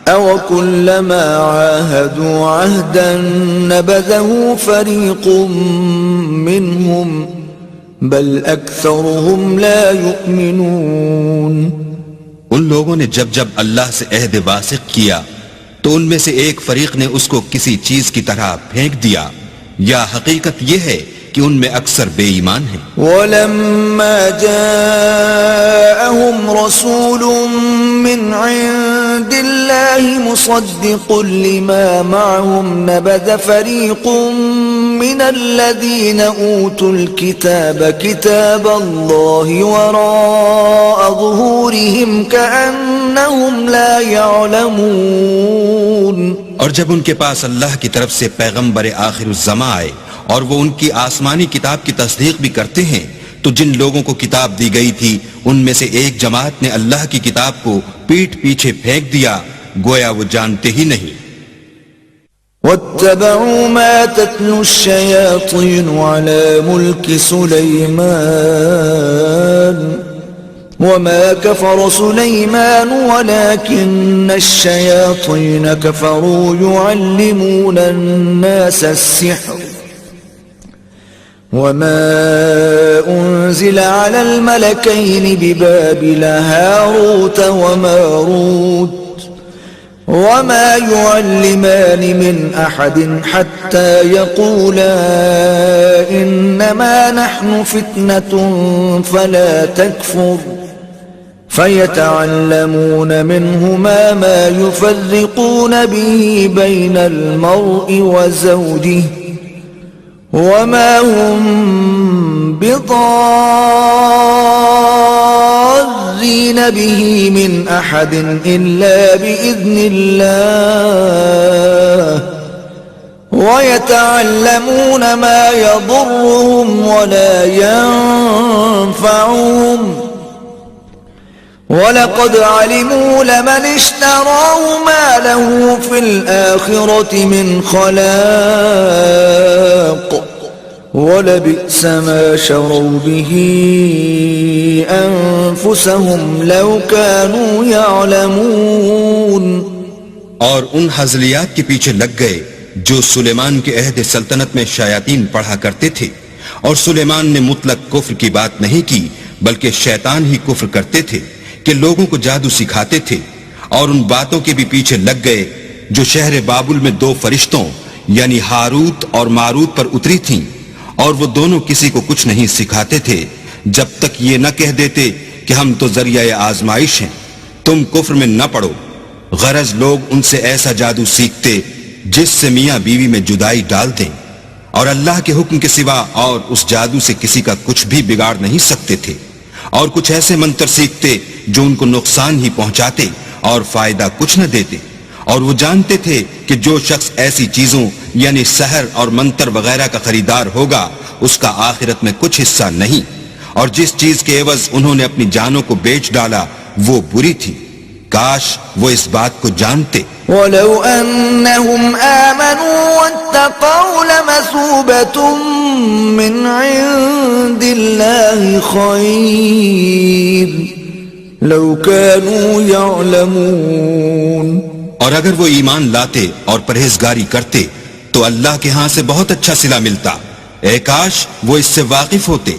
أَوَ كُلَّمَا عَاهَدُوا عَهْدًا نَبَذَهُ فَرِيقٌ مِّنْهُمْ بَلْ أَكْثَرُهُمْ لَا يُؤْمِنُونَ. ان لوگوں نے جب جب اللہ سے عہد واثق کیا تو ان میں سے ایک فریق نے اس کو کسی چیز کی طرح پھینک دیا، یا حقیقت یہ ہے کہ ان میں اکثر بے ایمان ہیں. وَلَمَّا جَاءَهُمْ رَسُولٌ مِّنْ عِندِ اللَّهِ مُصَدِّقٌ لِّمَا مَعَهُمْ نَبَذَ فَرِيقٌ مِّنَ الَّذِينَ أُوتُوا الْكِتَابَ كِتَابَ اللَّهِ وَرَاءَ ظُهُورِهِمْ كَأَنَّهُمْ لَا يَعْلَمُونَ. اور جب ان کے پاس اللہ کی طرف سے پیغمبر آخر الزماں آئے اور وہ ان کی آسمانی کتاب کی تصدیق بھی کرتے ہیں، تو جن لوگوں کو کتاب دی گئی تھی ان میں سے ایک جماعت نے اللہ کی کتاب کو پیٹھ پیچھے پھینک دیا، گویا وہ جانتے ہی نہیں. وَاتَّبَعُوا مَا تَتْلُو الشَّيَاطِينُ عَلَى مُلْكِ سُلَيْمَانَ وَمَا كَفَرَ سُلَيْمَانُ وَلَكِنَّ الشَّيَاطِينَ كَفَرُوا يُعَلِّمُونَ النَّاسَ السِّحْرَ وَمَا أُنزِلَ عَلَى الْمَلَكَيْنِ بِبَابِلَ هَارُوتَ وَمَارُوتَ وَمَا يُعَلِّمَانِ مِنْ أَحَدٍ حَتَّى يَقُولَا إِنَّمَا نَحْنُ فِتْنَةٌ فَلَا تَكْفُرْ فَيَتَعَلَّمُونَ مِنْهُمَا مَا يُفَرِّقُونَ بِهِ بَيْنَ الْمَرْءِ وَزَوْجِهِ وَمَا هُمْ بِضَارِّينَ بِهِ مِنْ أَحَدٍ إِلَّا بِإِذْنِ اللَّهِ وَيَتَعَلَّمُونَ مَا يَضُرُّهُمْ وَلَا يَنفَعُهُمْ وَلَقَدْ عَلِمُوا لَمَنِ اشْتَرَاهُ مَا لَهُ فِي الْآخِرَةِ مِنْ خَلَاقٍ وَلَبِئْسَ مَا شَرَوْا بِهِ أَنفُسَهُمْ لَوْ كَانُوا يَعْلَمُونَ. اور ان حزلیات کے پیچھے لگ گئے جو سلیمان کے عہد سلطنت میں شیاطین پڑھا کرتے تھے، اور سلیمان نے مطلق کفر کی بات نہیں کی بلکہ شیطان ہی کفر کرتے تھے کہ لوگوں کو جادو سکھاتے تھے. اور ان باتوں کے بھی پیچھے لگ گئے جو شہر بابل میں دو فرشتوں یعنی ہاروت اور ماروت پر اتری تھیں، اور وہ دونوں کسی کو کچھ نہیں سکھاتے تھے جب تک یہ نہ کہہ دیتے کہ ہم تو ذریعہ آزمائش ہیں، تم کفر میں نہ پڑو. غرض لوگ ان سے ایسا جادو سیکھتے جس سے میاں بیوی میں جدائی ڈال دیں، اور اللہ کے حکم کے سوا اور اس جادو سے کسی کا کچھ بھی بگاڑ نہیں سکتے تھے. اور کچھ ایسے منتر سیکھتے جو ان کو نقصان ہی پہنچاتے اور فائدہ کچھ نہ دیتے. اور وہ جانتے تھے کہ جو شخص ایسی چیزوں یعنی سحر اور منتر وغیرہ کا خریدار ہوگا اس کا آخرت میں کچھ حصہ نہیں، اور جس چیز کے عوض انہوں نے اپنی جانوں کو بیچ ڈالا وہ بری تھی. کاش وہ اس بات کو جانتے. وَلَوْ أَنَّهُمْ آمَنُوا وَاتَّقَوْا لَمَثُوبَةٌ مِّنْ عِندِ اللَّهِ خَيْرٌ لَوْ كَانُوا يَعْلَمُونَ. اور اگر وہ ایمان لاتے اور پرہیزگاری کرتے تو اللہ کے ہاں سے بہت اچھا صلہ ملتا. اے کاش وہ اس سے واقف ہوتے.